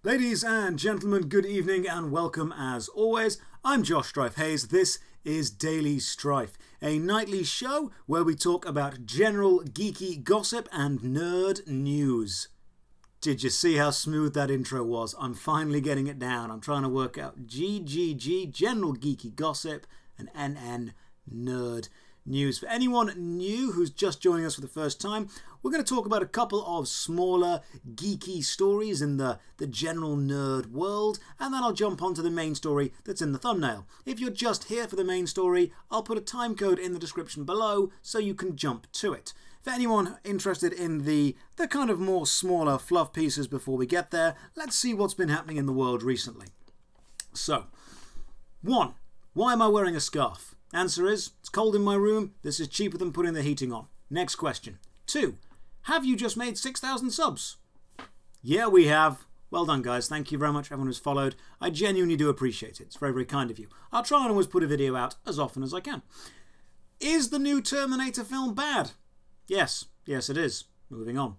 Ladies and gentlemen, good evening and welcome as always. I'm Josh Strife Hayes. This is Daily Strife, a nightly show where we talk about general geeky gossip and nerd news. Did you see how smooth that intro was? I'm finally getting it down. I'm trying to work out GGG, general geeky gossip, and NN, nerd news. For anyone new who's just joining us for the first time, we're going to talk about a couple of smaller geeky stories in the general nerd world, and then I'll jump onto the main story that's in the thumbnail. If you're just here for the main story, I'll put a timecode in the description below so you can jump to it. For anyone interested in the kind of more smaller fluff pieces before we get there, let's see what's been happening in the world recently. So, 1. Why am I wearing a scarf? Answer is, it's cold in my room, this is cheaper than putting the heating on. Next question. 2. Have you just made 6,000 subs? Yeah, we have. Well done, guys. Thank you very much, everyone who's followed. I genuinely do appreciate it. It's very, very kind of you. I'll try and always put a video out as often as I can. Is the new Terminator film bad? Yes. Yes, it is. Moving on.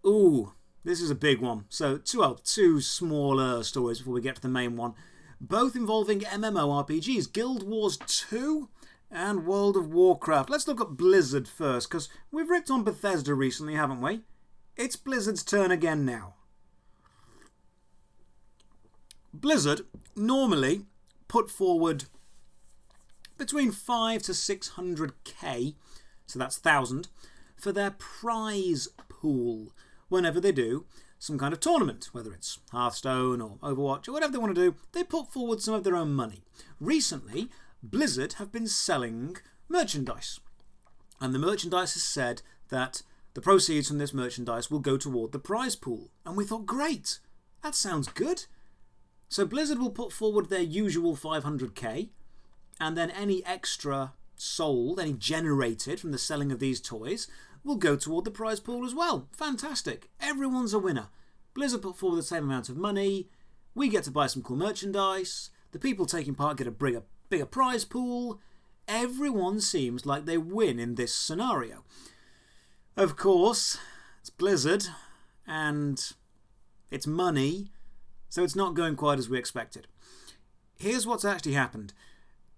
Ooh, this is a big one. So, two smaller stories before we get to the main one. Both involving MMORPGs, Guild Wars 2 and World of Warcraft. Let's look at Blizzard first, because we've ripped on Bethesda recently, haven't we? It's Blizzard's turn again now. Blizzard normally put forward between 5 to 600k, so that's 1,000, for their prize pool whenever they do some kind of tournament, whether it's Hearthstone or Overwatch or whatever they want to do. They put forward some of their own money. Recently, Blizzard have been selling merchandise, and the merchandise has said that the proceeds from this merchandise will go toward the prize pool. And we thought, great, that sounds good. So Blizzard will put forward their usual 500k, and then any extra sold, any generated from the selling of these toys, will go toward the prize pool as well. Fantastic. Everyone's a winner. Blizzard put forward the same amount of money. We get to buy some cool merchandise. The people taking part get a bigger prize pool. Everyone seems like they win in this scenario. Of course, it's Blizzard and it's money, so it's not going quite as we expected. Here's what's actually happened.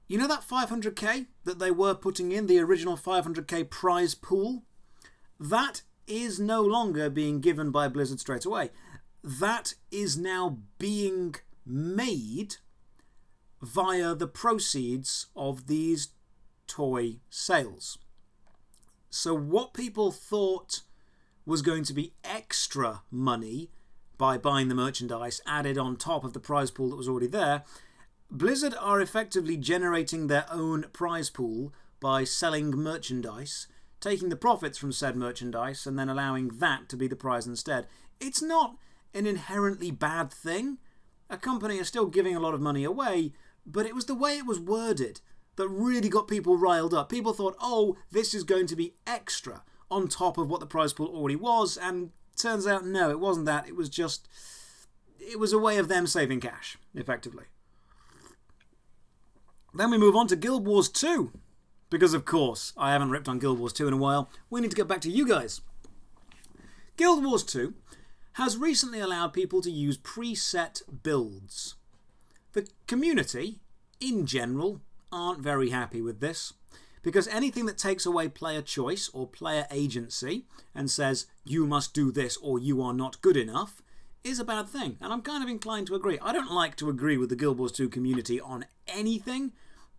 You know that 500k that they were putting in, the original 500k prize pool? That is no longer being given by Blizzard straight away. That is now being made via the proceeds of these toy sales. So what people thought was going to be extra money by buying the merchandise added on top of the prize pool that was already there, Blizzard are effectively generating their own prize pool by selling merchandise, taking the profits from said merchandise and then allowing that to be the prize instead. It's not an inherently bad thing. A company is still giving a lot of money away, but it was the way it was worded that really got people riled up. People thought, oh, this is going to be extra on top of what the prize pool already was, and turns out, no, it wasn't that. It was a way of them saving cash, effectively. Then we move on to Guild Wars 2. Because, of course, I haven't ripped on Guild Wars 2 in a while. We need to get back to you guys. Guild Wars 2 has recently allowed people to use preset builds. The community, in general, aren't very happy with this, because anything that takes away player choice or player agency and says, you must do this or you are not good enough, is a bad thing. And I'm kind of inclined to agree. I don't like to agree with the Guild Wars 2 community on anything,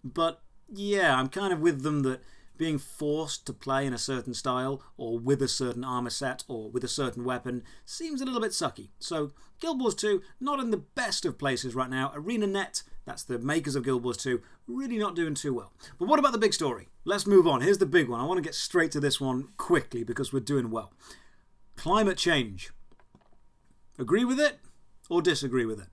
but yeah, I'm kind of with them that being forced to play in a certain style or with a certain armor set or with a certain weapon seems a little bit sucky. So Guild Wars 2, not in the best of places right now. ArenaNet, that's the makers of Guild Wars 2, really not doing too well. But what about the big story? Let's move on. Here's the big one. I want to get straight to this one quickly because we're doing well. Climate change. Agree with it or disagree with it?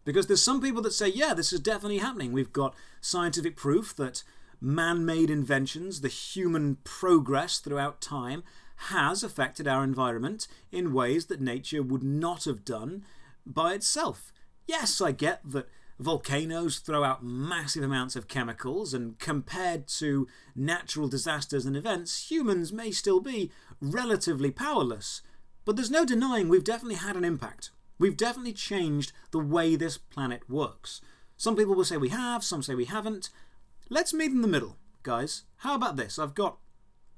Because there's some people that say, yeah, this is definitely happening. We've got scientific proof that man-made inventions, the human progress throughout time, has affected our environment in ways that nature would not have done by itself. Yes, I get that volcanoes throw out massive amounts of chemicals, and compared to natural disasters and events, humans may still be relatively powerless. But there's no denying we've definitely had an impact. We've definitely changed the way this planet works. Some people will say we have, some say we haven't. Let's meet in the middle, guys. How about this? I've got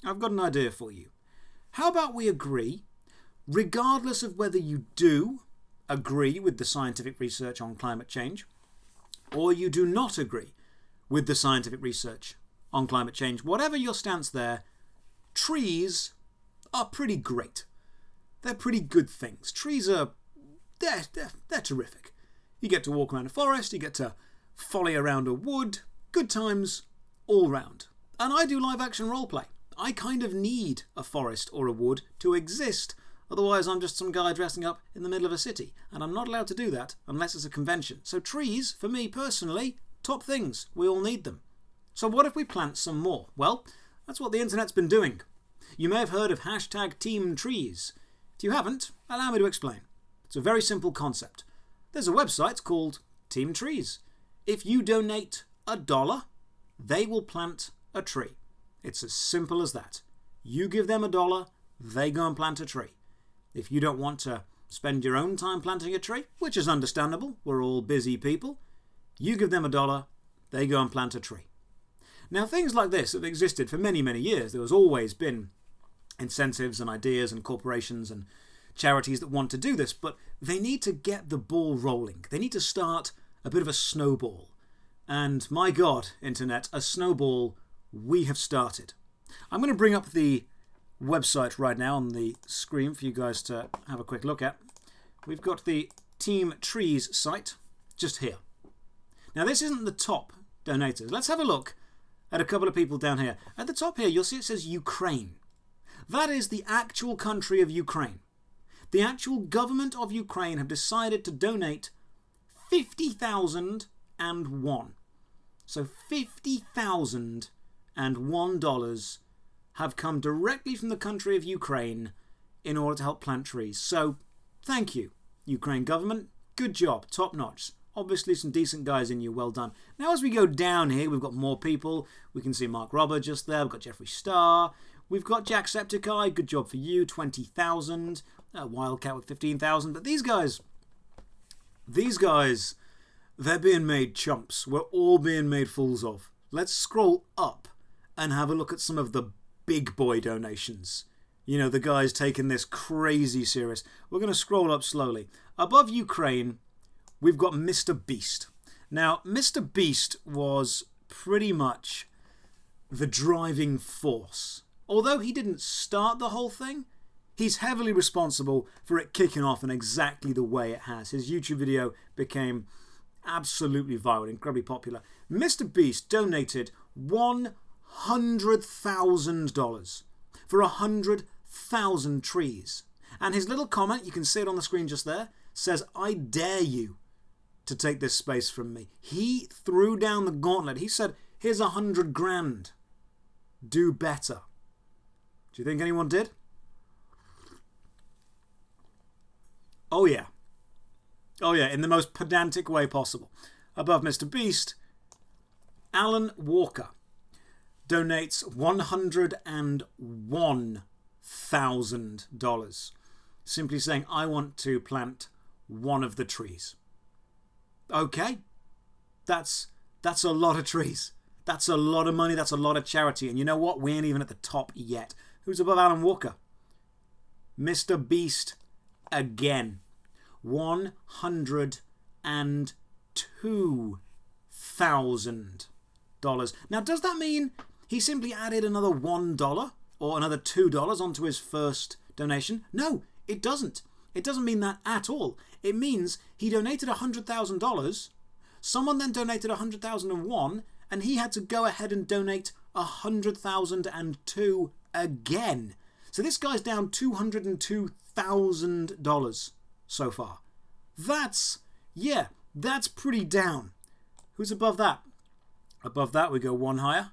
an idea for you. How about we agree, regardless of whether you do agree with the scientific research on climate change, or you do not agree with the scientific research on climate change, whatever your stance there, trees are pretty great. They're pretty good things. Trees are, they're terrific. You get to walk around a forest, you get to folly around a wood, good times all round. And I do live action roleplay. I kind of need a forest or a wood to exist. Otherwise I'm just some guy dressing up in the middle of a city. And I'm not allowed to do that unless it's a convention. So trees, for me personally, top things. We all need them. So what if we plant some more? Well, that's what the internet's been doing. You may have heard of #TeamTrees. If you haven't, allow me to explain. It's a very simple concept. There's a website called Team Trees. If you donate $1, they will plant a tree. It's as simple as that. You give them $1, they go and plant a tree. If you don't want to spend your own time planting a tree, which is understandable, we're all busy people, you give them $1, they go and plant a tree. Now, things like this have existed for many, many years. There has always been incentives and ideas and corporations and charities that want to do this, but they need to get the ball rolling. They need to start a bit of a snowball. And my God, Internet, a snowball we have started. I'm going to bring up the website right now on the screen for you guys to have a quick look at. We've got the Team Trees site just here. Now, this isn't the top donators. Let's have a look at a couple of people down here. At the top here, you'll see it says Ukraine. That is the actual country of Ukraine. The actual government of Ukraine have decided to donate $50,001. So $50,001 have come directly from the country of Ukraine in order to help plant trees. So thank you, Ukraine government. Good job, top notch. Obviously some decent guys in you, well done. Now as we go down here, we've got more people. We can see Mark Robert just there. We've got Jeffree Star. We've got Jacksepticeye. Good job for you, 20,000. Wildcat with 15,000. But these guys, they're being made chumps. We're all being made fools of. Let's scroll up and have a look at some of the big boy donations. You know, the guys taking this crazy serious. We're going to scroll up slowly. Above Ukraine, we've got Mr. Beast. Now, Mr. Beast was pretty much the driving force. Although he didn't start the whole thing, he's heavily responsible for it kicking off in exactly the way it has. His YouTube video became absolutely viral, incredibly popular. Mr. Beast donated $100,000 for 100,000 trees. And his little comment, you can see it on the screen just there, says, "I dare you to take this space from me." He threw down the gauntlet. He said, "Here's 100 grand. Do better." Do you think anyone did? Oh yeah. Oh yeah, in the most pedantic way possible. Above Mr. Beast, Alan Walker donates $101,000. Simply saying, "I want to plant one of the trees." Okay. That's a lot of trees. That's a lot of money. That's a lot of charity. And you know what? We ain't even at the top yet. Who's above Alan Walker? Mr. Beast again. $102,000. Now, does that mean he simply added another $1 or another $2 onto his first donation? No, it doesn't. It doesn't mean that at all. It means he donated $100,000, someone then donated $100,001, and he had to go ahead and donate $100,002 again. So this guy's down $202,000 so far. That's pretty down. Who's above that? Above that we go one higher.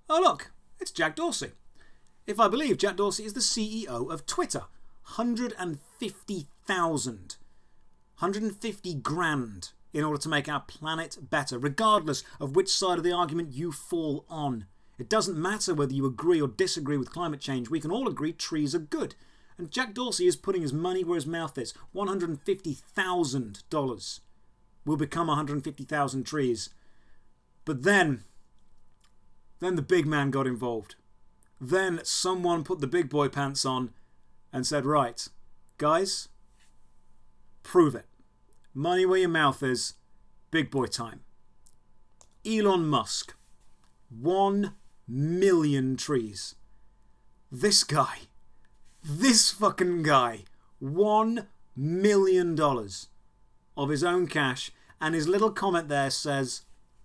Oh look, it's Jack Dorsey. If I believe, Jack Dorsey is the CEO of Twitter. 150,000. 150 grand in order to make our planet better, regardless of which side of the argument you fall on. It doesn't matter whether you agree or disagree with climate change. We can all agree trees are good. And Jack Dorsey is putting his money where his mouth is. $150,000 will become 150,000 trees. But then the big man got involved. Then someone put the big boy pants on and said, right, guys, prove it. Money where your mouth is, big boy time. Elon Musk, 1 million trees. This fucking guy, $1 million of his own cash, and his little comment there says,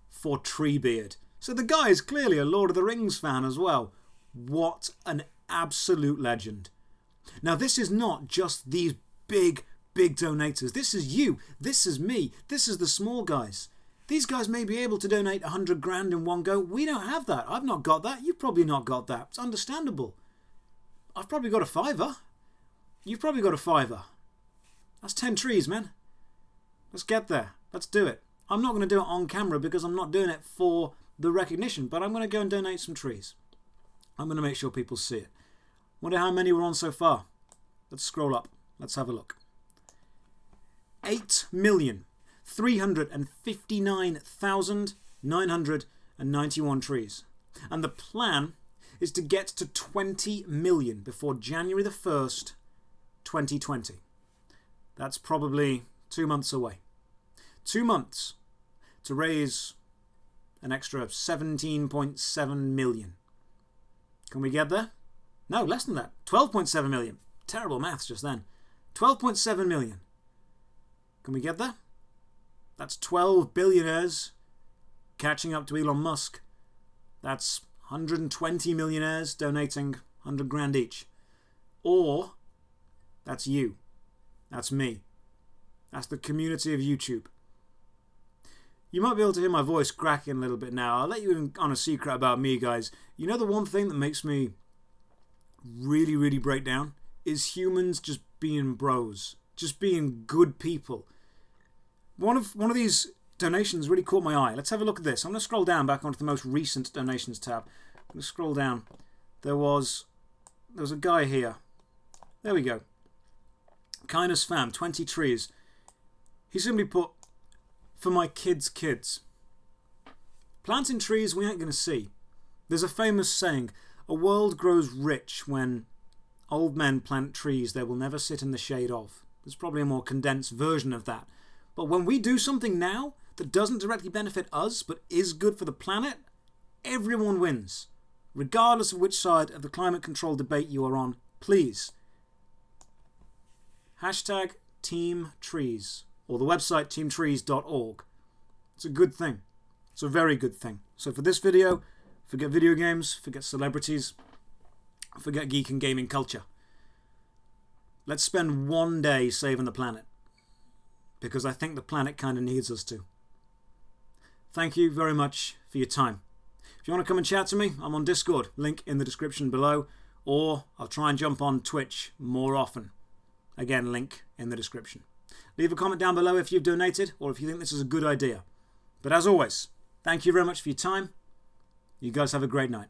for Treebeard. So the guy is clearly a Lord of the Rings fan as well. What an absolute legend. Now this is not just these big donators. This is you. This is me. This is the small guys. These guys may be able to donate 100 grand in one go. We don't have that. I've not got that. You've probably not got that. It's understandable. I've probably got a fiver. You've probably got a fiver. That's 10 trees, man. Let's get there. Let's do it. I'm not going to do it on camera because I'm not doing it for the recognition, but I'm going to go and donate some trees. I'm going to make sure people see it. Wonder how many we're on so far. Let's scroll up. Let's have a look. 8,359,991 trees. And the plan is to get to 20 million before January the 1st, 2020. That's probably 2 months away. 2 months to raise an extra 17.7 million. Can we get there? No, less than that. 12.7 million. Terrible maths just then. 12.7 million. Can we get there? That's 12 billionaires catching up to Elon Musk. That's 120 millionaires donating 100 grand each. Or, that's you. That's me. That's the community of YouTube. You might be able to hear my voice cracking a little bit now. I'll let you in on a secret about me, guys. You know the one thing that makes me really break down? Is humans just being bros. Just being good people. One of these donations really caught my eye. Let's have a look at this. I'm going to scroll down back onto the most recent donations tab. I'm going to scroll down. There was a guy here. There we go. Kindness Fam, 20 trees. He simply put, for my kids' kids. Planting trees we ain't going to see. There's a famous saying, a world grows rich when old men plant trees they will never sit in the shade of. There's probably a more condensed version of that. But when we do something now that doesn't directly benefit us but is good for the planet, everyone wins. Regardless of which side of the climate control debate you are on, please. Hashtag Team Trees, or the website teamtrees.org. It's a good thing. It's a very good thing. So for this video, forget video games, forget celebrities, forget geek and gaming culture. Let's spend one day saving the planet. Because I think the planet kind of needs us to. Thank you very much for your time. If you want to come and chat to me, I'm on Discord, link in the description below, or I'll try and jump on Twitch more often. Again, link in the description. Leave a comment down below if you've donated or if you think this is a good idea. But as always, thank you very much for your time. You guys have a great night.